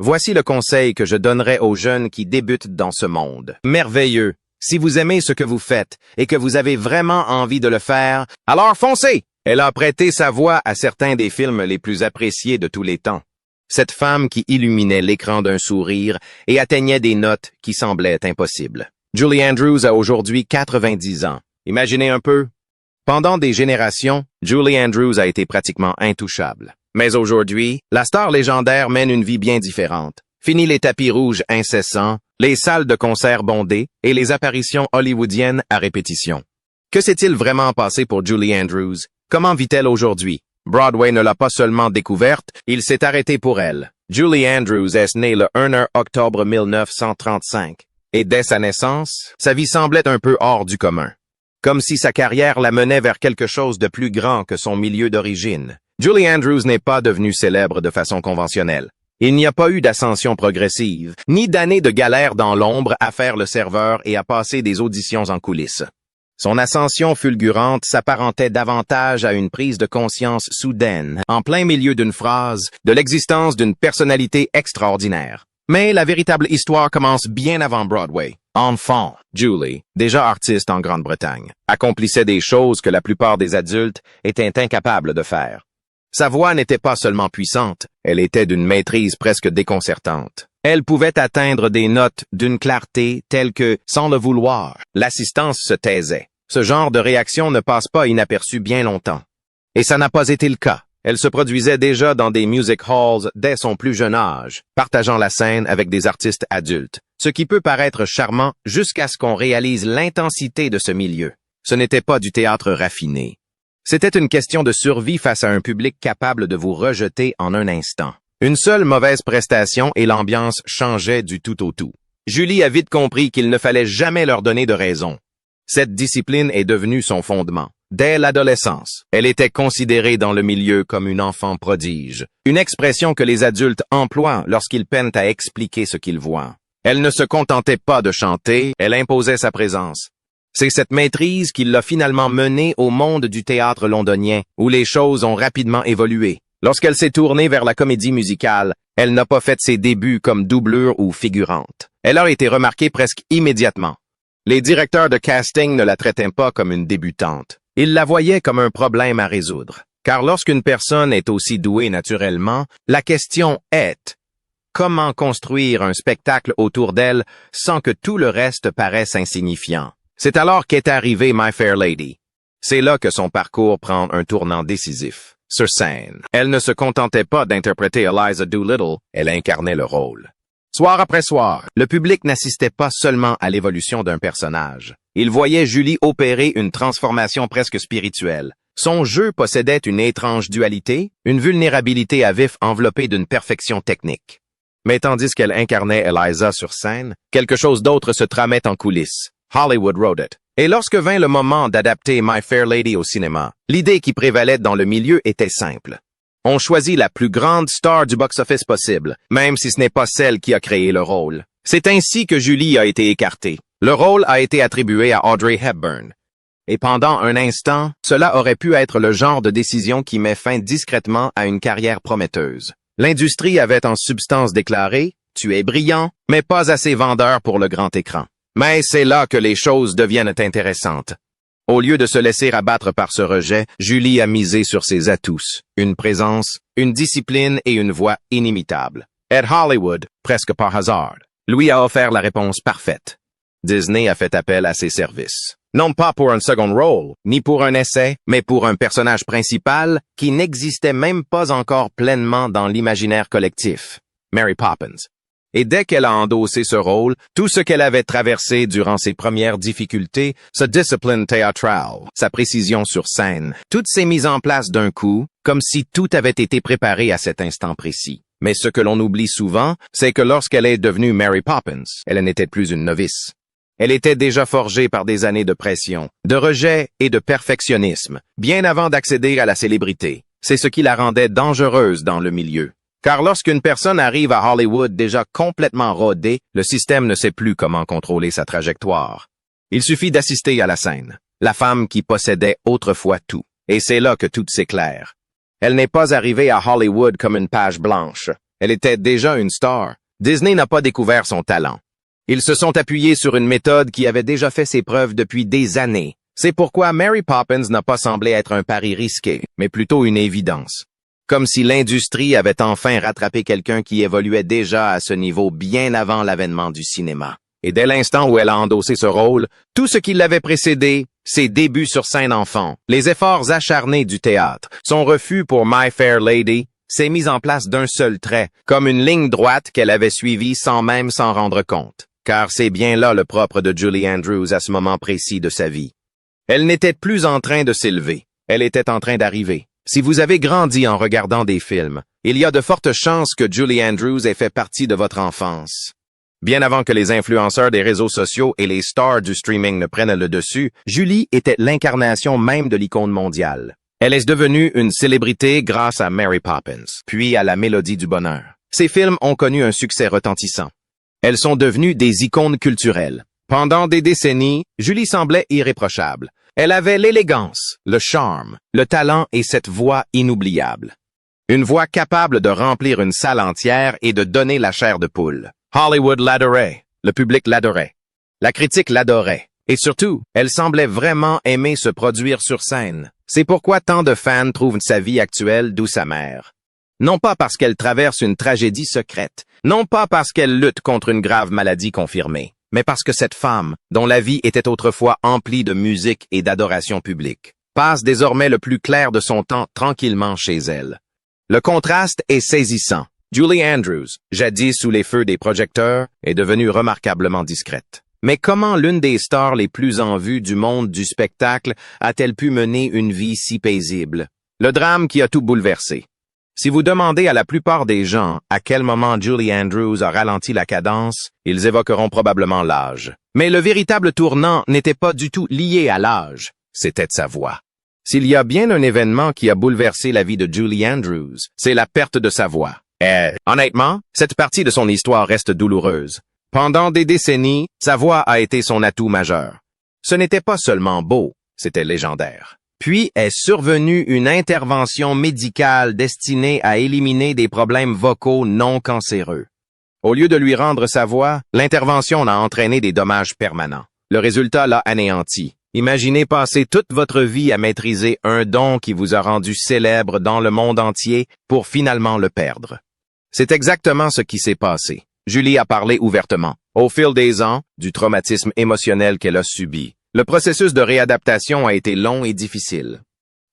Voici le conseil que je donnerais aux jeunes qui débutent dans ce monde. Merveilleux! Si vous aimez ce que vous faites et que vous avez vraiment envie de le faire, alors foncez! Elle a prêté sa voix à certains des films les plus appréciés de tous les temps. Cette femme qui illuminait l'écran d'un sourire et atteignait des notes qui semblaient impossibles. Julie Andrews a aujourd'hui 90 ans. Imaginez un peu. Pendant des générations, Julie Andrews a été pratiquement intouchable. Mais aujourd'hui, la star légendaire mène une vie bien différente. Fini les tapis rouges incessants, les salles de concert bondées et les apparitions hollywoodiennes à répétition. Que s'est-il vraiment passé pour Julie Andrews? Comment vit-elle aujourd'hui? Broadway ne l'a pas seulement découverte, il s'est arrêté pour elle. Julie Andrews est née le 1 octobre 1935. Et dès sa naissance, sa vie semblait un peu hors du commun. Comme si sa carrière la menait vers quelque chose de plus grand que son milieu d'origine. Julie Andrews n'est pas devenue célèbre de façon conventionnelle. Il n'y a pas eu d'ascension progressive, ni d'années de galère dans l'ombre à faire le serveur et à passer des auditions en coulisses. Son ascension fulgurante s'apparentait davantage à une prise de conscience soudaine, en plein milieu d'une phrase, de l'existence d'une personnalité extraordinaire. Mais la véritable histoire commence bien avant Broadway. Enfant, Julie, déjà artiste en Grande-Bretagne, accomplissait des choses que la plupart des adultes étaient incapables de faire. Sa voix n'était pas seulement puissante, elle était d'une maîtrise presque déconcertante. Elle pouvait atteindre des notes d'une clarté telle que, sans le vouloir, l'assistance se taisait. Ce genre de réaction ne passe pas inaperçu bien longtemps. Et ça n'a pas été le cas. Elle se produisait déjà dans des music halls dès son plus jeune âge, partageant la scène avec des artistes adultes, ce qui peut paraître charmant jusqu'à ce qu'on réalise l'intensité de ce milieu. Ce n'était pas du théâtre raffiné. C'était une question de survie face à un public capable de vous rejeter en un instant. Une seule mauvaise prestation et l'ambiance changeait du tout au tout. Julie a vite compris qu'il ne fallait jamais leur donner de raison. Cette discipline est devenue son fondement. Dès l'adolescence, elle était considérée dans le milieu comme une enfant prodige, une expression que les adultes emploient lorsqu'ils peinent à expliquer ce qu'ils voient. Elle ne se contentait pas de chanter, elle imposait sa présence. C'est cette maîtrise qui l'a finalement menée au monde du théâtre londonien, où les choses ont rapidement évolué. Lorsqu'elle s'est tournée vers la comédie musicale, elle n'a pas fait ses débuts comme doublure ou figurante. Elle a été remarquée presque immédiatement. Les directeurs de casting ne la traitaient pas comme une débutante. Ils la voyaient comme un problème à résoudre. Car lorsqu'une personne est aussi douée naturellement, la question est: comment construire un spectacle autour d'elle sans que tout le reste paraisse insignifiant? C'est alors qu'est arrivée My Fair Lady. C'est là que son parcours prend un tournant décisif. Sur scène, elle ne se contentait pas d'interpréter Eliza Doolittle, elle incarnait le rôle. Soir après soir, le public n'assistait pas seulement à l'évolution d'un personnage. Il voyait Julie opérer une transformation presque spirituelle. Son jeu possédait une étrange dualité, une vulnérabilité à vif enveloppée d'une perfection technique. Mais tandis qu'elle incarnait Eliza sur scène, quelque chose d'autre se tramait en coulisses. Hollywood wrote it. Et lorsque vint le moment d'adapter My Fair Lady au cinéma, l'idée qui prévalait dans le milieu était simple. On choisit la plus grande star du box-office possible, même si ce n'est pas celle qui a créé le rôle. C'est ainsi que Julie a été écartée. Le rôle a été attribué à Audrey Hepburn. Et pendant un instant, cela aurait pu être le genre de décision qui met fin discrètement à une carrière prometteuse. L'industrie avait en substance déclaré « Tu es brillant, mais pas assez vendeur pour le grand écran ». Mais c'est là que les choses deviennent intéressantes. Au lieu de se laisser abattre par ce rejet, Julie a misé sur ses atouts, une présence, une discipline et une voix inimitables. Ed Hollywood, presque par hasard, lui a offert la réponse parfaite. Disney a fait appel à ses services. Non pas pour un second rôle, ni pour un essai, mais pour un personnage principal qui n'existait même pas encore pleinement dans l'imaginaire collectif, Mary Poppins. Et dès qu'elle a endossé ce rôle, tout ce qu'elle avait traversé durant ses premières difficultés, sa discipline théâtrale, sa précision sur scène, toutes ces mises en place d'un coup, comme si tout avait été préparé à cet instant précis. Mais ce que l'on oublie souvent, c'est que lorsqu'elle est devenue Mary Poppins, elle n'était plus une novice. Elle était déjà forgée par des années de pression, de rejet et de perfectionnisme, bien avant d'accéder à la célébrité. C'est ce qui la rendait dangereuse dans le milieu. Car lorsqu'une personne arrive à Hollywood déjà complètement rodée, le système ne sait plus comment contrôler sa trajectoire. Il suffit d'assister à la scène, la femme qui possédait autrefois tout. Et c'est là que tout s'éclaire. Elle n'est pas arrivée à Hollywood comme une page blanche. Elle était déjà une star. Disney n'a pas découvert son talent. Ils se sont appuyés sur une méthode qui avait déjà fait ses preuves depuis des années. C'est pourquoi Mary Poppins n'a pas semblé être un pari risqué, mais plutôt une évidence. Comme si l'industrie avait enfin rattrapé quelqu'un qui évoluait déjà à ce niveau bien avant l'avènement du cinéma. Et dès l'instant où elle a endossé ce rôle, tout ce qui l'avait précédé, ses débuts sur scène enfant, les efforts acharnés du théâtre, son refus pour My Fair Lady, s'est mis en place d'un seul trait, comme une ligne droite qu'elle avait suivie sans même s'en rendre compte. Car c'est bien là le propre de Julie Andrews à ce moment précis de sa vie. Elle n'était plus en train de s'élever, elle était en train d'arriver. Si vous avez grandi en regardant des films, il y a de fortes chances que Julie Andrews ait fait partie de votre enfance. Bien avant que les influenceurs des réseaux sociaux et les stars du streaming ne prennent le dessus, Julie était l'incarnation même de l'icône mondiale. Elle est devenue une célébrité grâce à Mary Poppins, puis à La Mélodie du Bonheur. Ces films ont connu un succès retentissant. Elles sont devenues des icônes culturelles. Pendant des décennies, Julie semblait irréprochable. Elle avait l'élégance, le charme, le talent et cette voix inoubliable. Une voix capable de remplir une salle entière et de donner la chair de poule. Hollywood l'adorait, le public l'adorait, la critique l'adorait. Et surtout, elle semblait vraiment aimer se produire sur scène. C'est pourquoi tant de fans trouvent sa vie actuelle douce amère. Non pas parce qu'elle traverse une tragédie secrète, non pas parce qu'elle lutte contre une grave maladie confirmée, mais parce que cette femme, dont la vie était autrefois emplie de musique et d'adoration publique, passe désormais le plus clair de son temps tranquillement chez elle. Le contraste est saisissant. Julie Andrews, jadis sous les feux des projecteurs, est devenue remarquablement discrète. Mais comment l'une des stars les plus en vue du monde du spectacle a-t-elle pu mener une vie si paisible? Le drame qui a tout bouleversé. Si vous demandez à la plupart des gens à quel moment Julie Andrews a ralenti la cadence, ils évoqueront probablement l'âge. Mais le véritable tournant n'était pas du tout lié à l'âge, c'était sa voix. S'il y a bien un événement qui a bouleversé la vie de Julie Andrews, c'est la perte de sa voix. Et, honnêtement, cette partie de son histoire reste douloureuse. Pendant des décennies, sa voix a été son atout majeur. Ce n'était pas seulement beau, c'était légendaire. Puis est survenue une intervention médicale destinée à éliminer des problèmes vocaux non cancéreux. Au lieu de lui rendre sa voix, l'intervention a entraîné des dommages permanents. Le résultat l'a anéanti. Imaginez passer toute votre vie à maîtriser un don qui vous a rendu célèbre dans le monde entier pour finalement le perdre. C'est exactement ce qui s'est passé. Julie a parlé ouvertement. Au fil des ans, du traumatisme émotionnel qu'elle a subi, le processus de réadaptation a été long et difficile.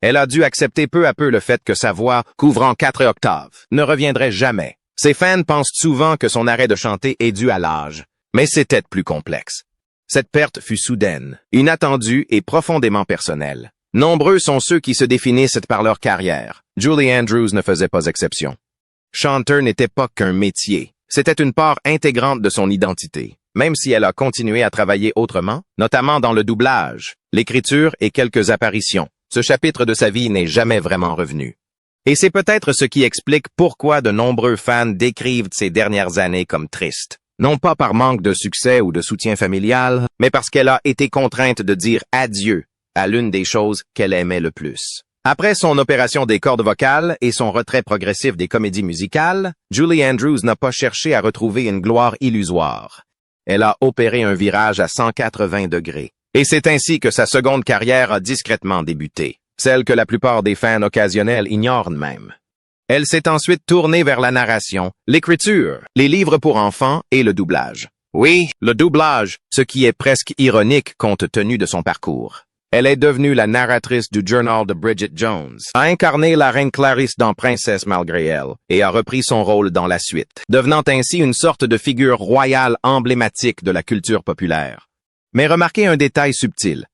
Elle a dû accepter peu à peu le fait que sa voix, couvrant 4 octaves, ne reviendrait jamais. Ses fans pensent souvent que son arrêt de chanter est dû à l'âge, mais c'était plus complexe. Cette perte fut soudaine, inattendue et profondément personnelle. Nombreux sont ceux qui se définissent par leur carrière. Julie Andrews ne faisait pas exception. Chanteur n'était pas qu'un métier, c'était une part intégrante de son identité. Même si elle a continué à travailler autrement, notamment dans le doublage, l'écriture et quelques apparitions, ce chapitre de sa vie n'est jamais vraiment revenu. Et c'est peut-être ce qui explique pourquoi de nombreux fans décrivent ces dernières années comme tristes. Non pas par manque de succès ou de soutien familial, mais parce qu'elle a été contrainte de dire adieu à l'une des choses qu'elle aimait le plus. Après son opération des cordes vocales et son retrait progressif des comédies musicales, Julie Andrews n'a pas cherché à retrouver une gloire illusoire. Elle a opéré un virage à 180 degrés. Et c'est ainsi que sa seconde carrière a discrètement débuté, celle que la plupart des fans occasionnels ignorent même. Elle s'est ensuite tournée vers la narration, l'écriture, les livres pour enfants et le doublage. Oui, le doublage, ce qui est presque ironique compte tenu de son parcours. Elle est devenue la narratrice du Journal de Bridget Jones, a incarné la reine Clarisse dans Princesse malgré elle, et a repris son rôle dans la suite, devenant ainsi une sorte de figure royale emblématique de la culture populaire. Mais remarquez un détail subtil.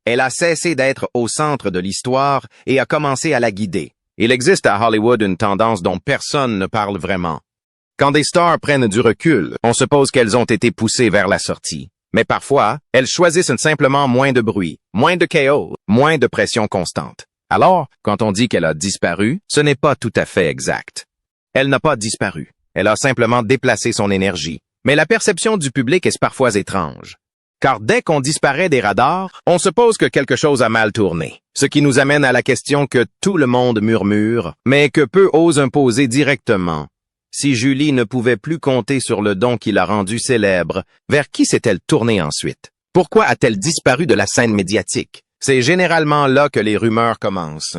Elle a cessé d'être au centre de l'histoire et a commencé à la guider. Il existe à Hollywood une tendance dont personne ne parle vraiment. Quand des stars prennent du recul, on suppose qu'elles ont été poussées vers la sortie. Mais parfois, elles choisissent simplement moins de bruit, moins de chaos, moins de pression constante. Alors, quand on dit qu'elle a disparu, ce n'est pas tout à fait exact. Elle n'a pas disparu. Elle a simplement déplacé son énergie. Mais la perception du public est parfois étrange. Car dès qu'on disparaît des radars, on suppose que quelque chose a mal tourné. Ce qui nous amène à la question que tout le monde murmure, mais que peu osent imposer directement. Si Julie ne pouvait plus compter sur le don qui l'a rendue célèbre, vers qui s'est-elle tournée ensuite? Pourquoi a-t-elle disparu de la scène médiatique? C'est généralement là que les rumeurs commencent.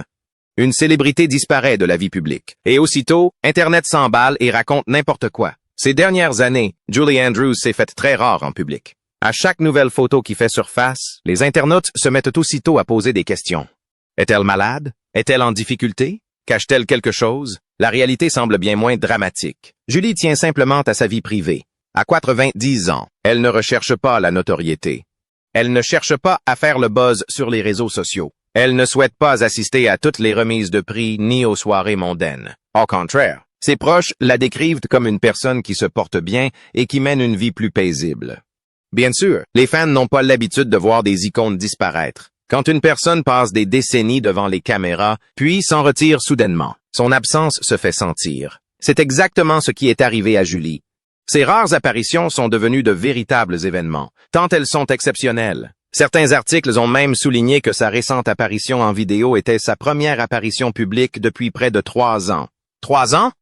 Une célébrité disparaît de la vie publique. Et aussitôt, Internet s'emballe et raconte n'importe quoi. Ces dernières années, Julie Andrews s'est faite très rare en public. À chaque nouvelle photo qui fait surface, les internautes se mettent aussitôt à poser des questions. Est-elle malade? Est-elle en difficulté? Cache-t-elle quelque chose? La réalité semble bien moins dramatique. Julie tient simplement à sa vie privée. À 90 ans, elle ne recherche pas la notoriété. Elle ne cherche pas à faire le buzz sur les réseaux sociaux. Elle ne souhaite pas assister à toutes les remises de prix ni aux soirées mondaines. Au contraire, ses proches la décrivent comme une personne qui se porte bien et qui mène une vie plus paisible. Bien sûr, les fans n'ont pas l'habitude de voir des icônes disparaître. Quand une personne passe des décennies devant les caméras, puis s'en retire soudainement, son absence se fait sentir. C'est exactement ce qui est arrivé à Julie. Ces rares apparitions sont devenues de véritables événements, tant elles sont exceptionnelles. Certains articles ont même souligné que sa récente apparition en vidéo était sa première apparition publique depuis près de 3 ans. 3 ans?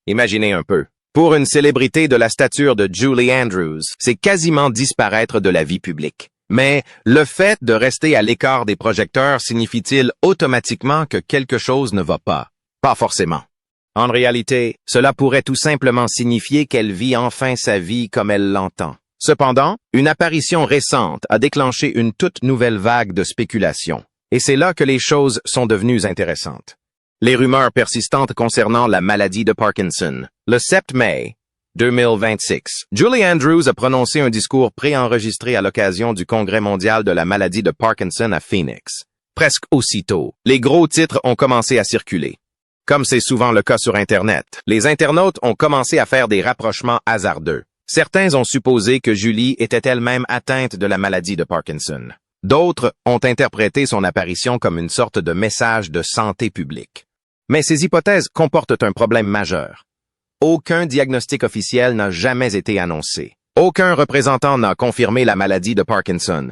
Imaginez un peu. Pour une célébrité de la stature de Julie Andrews, c'est quasiment disparaître de la vie publique. Mais le fait de rester à l'écart des projecteurs signifie-t-il automatiquement que quelque chose ne va pas? Pas forcément. En réalité, cela pourrait tout simplement signifier qu'elle vit enfin sa vie comme elle l'entend. Cependant, une apparition récente a déclenché une toute nouvelle vague de spéculation. Et c'est là que les choses sont devenues intéressantes. Les rumeurs persistantes concernant la maladie de Parkinson. Le 7 mai 2026, Julie Andrews a prononcé un discours préenregistré à l'occasion du Congrès mondial de la maladie de Parkinson à Phoenix. Presque aussitôt, les gros titres ont commencé à circuler. Comme c'est souvent le cas sur Internet, les internautes ont commencé à faire des rapprochements hasardeux. Certains ont supposé que Julie était elle-même atteinte de la maladie de Parkinson. D'autres ont interprété son apparition comme une sorte de message de santé publique. Mais ces hypothèses comportent un problème majeur. Aucun diagnostic officiel n'a jamais été annoncé. Aucun représentant n'a confirmé la maladie de Parkinson.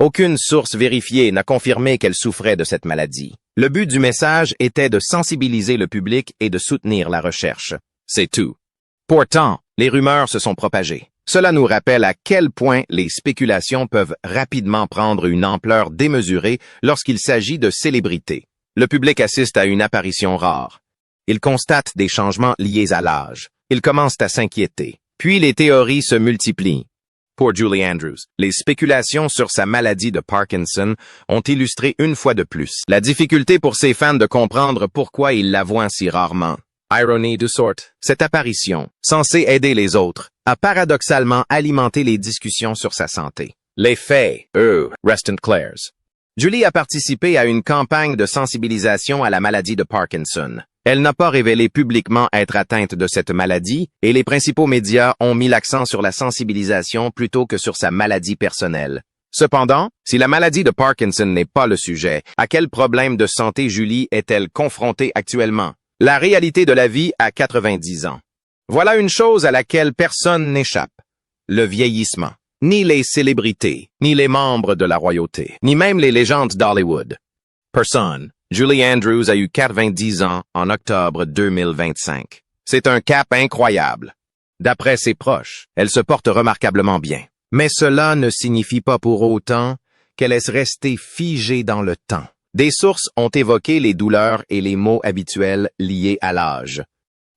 Aucune source vérifiée n'a confirmé qu'elle souffrait de cette maladie. Le but du message était de sensibiliser le public et de soutenir la recherche. C'est tout. Pourtant, les rumeurs se sont propagées. Cela nous rappelle à quel point les spéculations peuvent rapidement prendre une ampleur démesurée lorsqu'il s'agit de célébrités. Le public assiste à une apparition rare. Il constate des changements liés à l'âge. Il commence à s'inquiéter. Puis les théories se multiplient. Pour Julie Andrews, les spéculations sur sa maladie de Parkinson ont illustré une fois de plus la difficulté pour ses fans de comprendre pourquoi ils la voient si rarement. Ironie du sort, cette apparition, censée aider les autres, a paradoxalement alimenté les discussions sur sa santé. Les faits, eux, restent clairs. Julie a participé à une campagne de sensibilisation à la maladie de Parkinson. Elle n'a pas révélé publiquement être atteinte de cette maladie et les principaux médias ont mis l'accent sur la sensibilisation plutôt que sur sa maladie personnelle. Cependant, si la maladie de Parkinson n'est pas le sujet, à quel problème de santé Julie est-elle confrontée actuellement? La réalité de la vie à 90 ans. Voilà une chose à laquelle personne n'échappe. Le vieillissement. Ni les célébrités, ni les membres de la royauté, ni même les légendes d'Hollywood. Personne. Julie Andrews a eu 90 ans en octobre 2025. C'est un cap incroyable. D'après ses proches, elle se porte remarquablement bien. Mais cela ne signifie pas pour autant qu'elle est restée figée dans le temps. Des sources ont évoqué les douleurs et les maux habituels liés à l'âge.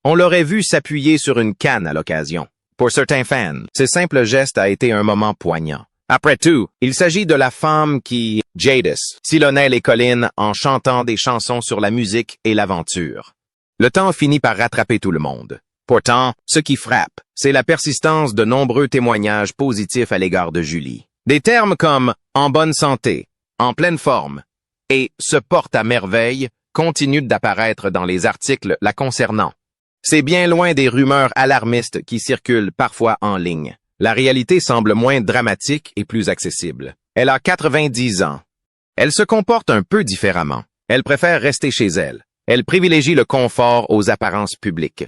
On l'aurait vu s'appuyer sur une canne à l'occasion. Pour certains fans, ce simple geste a été un moment poignant. Après tout, il s'agit de la femme qui, Jadis, sillonnait les collines en chantant des chansons sur la musique et l'aventure. Le temps finit par rattraper tout le monde. Pourtant, ce qui frappe, c'est la persistance de nombreux témoignages positifs à l'égard de Julie. Des termes comme « en bonne santé »,« en pleine forme » et « se porte à merveille » continuent d'apparaître dans les articles la concernant. C'est bien loin des rumeurs alarmistes qui circulent parfois en ligne. La réalité semble moins dramatique et plus accessible. Elle a 90 ans. Elle se comporte un peu différemment. Elle préfère rester chez elle. Elle privilégie le confort aux apparences publiques.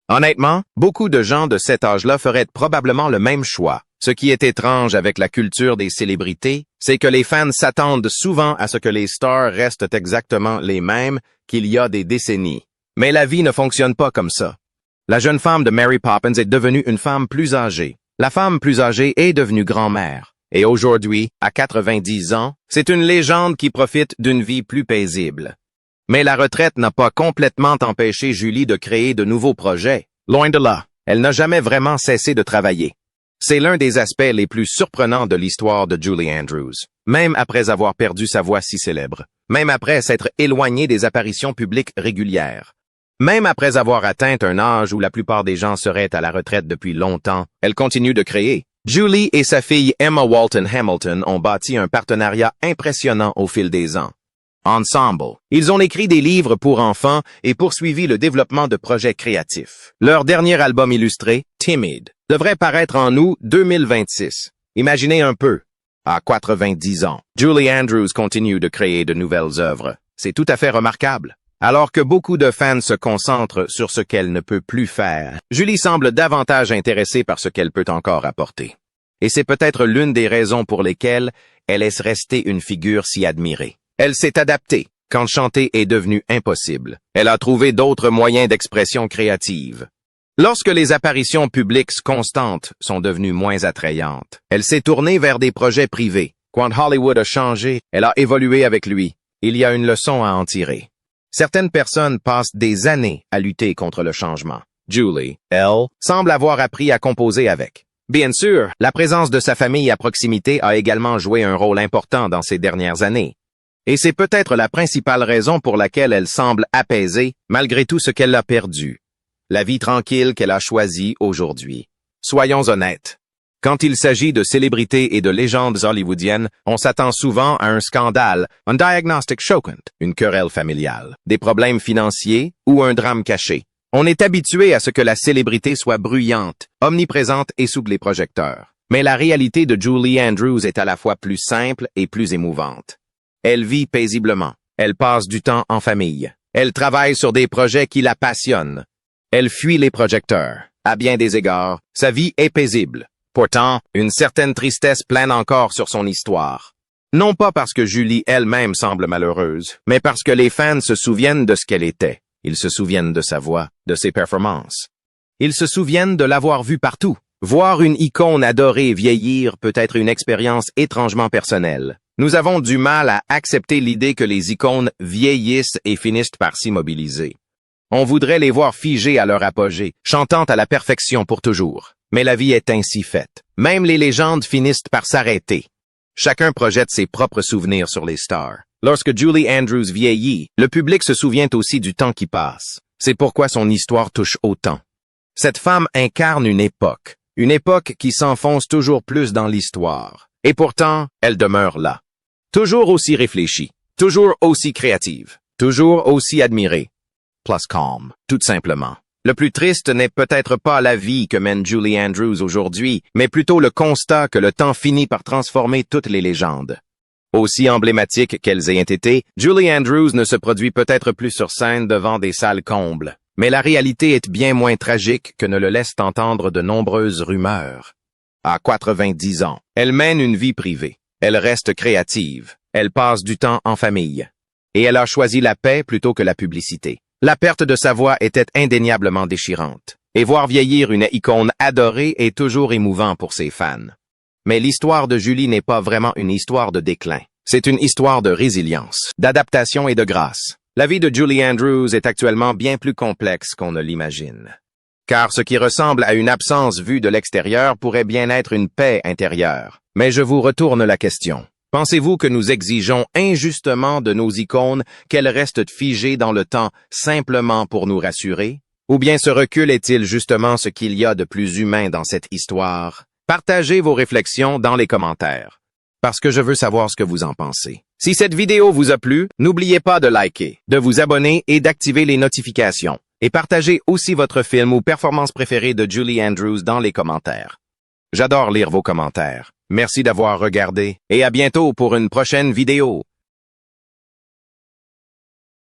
Honnêtement, beaucoup de gens de cet âge-là feraient probablement le même choix. Ce qui est étrange avec la culture des célébrités, c'est que les fans s'attendent souvent à ce que les stars restent exactement les mêmes qu'il y a des décennies. Mais la vie ne fonctionne pas comme ça. La jeune femme de Mary Poppins est devenue une femme plus âgée. La femme plus âgée est devenue grand-mère. Et aujourd'hui, à 90 ans, c'est une légende qui profite d'une vie plus paisible. Mais la retraite n'a pas complètement empêché Julie de créer de nouveaux projets. Loin de là, elle n'a jamais vraiment cessé de travailler. C'est l'un des aspects les plus surprenants de l'histoire de Julie Andrews. Même après avoir perdu sa voix si célèbre. Même après s'être éloignée des apparitions publiques régulières. Même après avoir atteint un âge où la plupart des gens seraient à la retraite depuis longtemps, elle continue de créer. Julie et sa fille Emma Walton Hamilton ont bâti un partenariat impressionnant au fil des ans. Ensemble, ils ont écrit des livres pour enfants et poursuivi le développement de projets créatifs. Leur dernier album illustré, Timid, devrait paraître en août 2026. Imaginez un peu. À 90 ans, Julie Andrews continue de créer de nouvelles œuvres. C'est tout à fait remarquable. Alors que beaucoup de fans se concentrent sur ce qu'elle ne peut plus faire, Julie semble davantage intéressée par ce qu'elle peut encore apporter. Et c'est peut-être l'une des raisons pour lesquelles elle est restée une figure si admirée. Elle s'est adaptée quand chanter est devenu impossible. Elle a trouvé d'autres moyens d'expression créative. Lorsque les apparitions publiques constantes sont devenues moins attrayantes, elle s'est tournée vers des projets privés. Quand Hollywood a changé, elle a évolué avec lui. Il y a une leçon à en tirer. Certaines personnes passent des années à lutter contre le changement. Julie, elle, semble avoir appris à composer avec. Bien sûr, la présence de sa famille à proximité a également joué un rôle important dans ces dernières années. Et c'est peut-être la principale raison pour laquelle elle semble apaisée, malgré tout ce qu'elle a perdu. La vie tranquille qu'elle a choisie aujourd'hui. Soyons honnêtes. Quand il s'agit de célébrités et de légendes hollywoodiennes, on s'attend souvent à un scandale, un diagnostic choquant, une querelle familiale, des problèmes financiers ou un drame caché. On est habitué à ce que la célébrité soit bruyante, omniprésente et sous les projecteurs. Mais la réalité de Julie Andrews est à la fois plus simple et plus émouvante. Elle vit paisiblement. Elle passe du temps en famille. Elle travaille sur des projets qui la passionnent. Elle fuit les projecteurs. À bien des égards, sa vie est paisible. Pourtant, une certaine tristesse plane encore sur son histoire. Non pas parce que Julie elle-même semble malheureuse, mais parce que les fans se souviennent de ce qu'elle était. Ils se souviennent de sa voix, de ses performances. Ils se souviennent de l'avoir vue partout. Voir une icône adorée vieillir peut être une expérience étrangement personnelle. Nous avons du mal à accepter l'idée que les icônes vieillissent et finissent par s'immobiliser. On voudrait les voir figées à leur apogée, chantant à la perfection pour toujours. Mais la vie est ainsi faite. Même les légendes finissent par s'arrêter. Chacun projette ses propres souvenirs sur les stars. Lorsque Julie Andrews vieillit, le public se souvient aussi du temps qui passe. C'est pourquoi son histoire touche autant. Cette femme incarne une époque qui s'enfonce toujours plus dans l'histoire. Et pourtant, elle demeure là. Toujours aussi réfléchie, toujours aussi créative, toujours aussi admirée. Plus calme, tout simplement. Le plus triste n'est peut-être pas la vie que mène Julie Andrews aujourd'hui, mais plutôt le constat que le temps finit par transformer toutes les légendes. Aussi emblématiques qu'elles aient été, Julie Andrews ne se produit peut-être plus sur scène devant des salles combles. Mais la réalité est bien moins tragique que ne le laissent entendre de nombreuses rumeurs. À 90 ans, elle mène une vie privée. Elle reste créative. Elle passe du temps en famille. Et elle a choisi la paix plutôt que la publicité. La perte de sa voix était indéniablement déchirante. Et voir vieillir une icône adorée est toujours émouvant pour ses fans. Mais l'histoire de Julie n'est pas vraiment une histoire de déclin. C'est une histoire de résilience, d'adaptation et de grâce. La vie de Julie Andrews est actuellement bien plus complexe qu'on ne l'imagine. Car ce qui ressemble à une absence vue de l'extérieur pourrait bien être une paix intérieure. Mais je vous retourne la question. Pensez-vous que nous exigeons injustement de nos icônes qu'elles restent figées dans le temps simplement pour nous rassurer? Ou bien ce recul est-il justement ce qu'il y a de plus humain dans cette histoire? Partagez vos réflexions dans les commentaires, parce que je veux savoir ce que vous en pensez. Si cette vidéo vous a plu, n'oubliez pas de liker, de vous abonner et d'activer les notifications. Et partagez aussi votre film ou performance préférée de Julie Andrews dans les commentaires. J'adore lire vos commentaires. Merci d'avoir regardé et à bientôt pour une prochaine vidéo.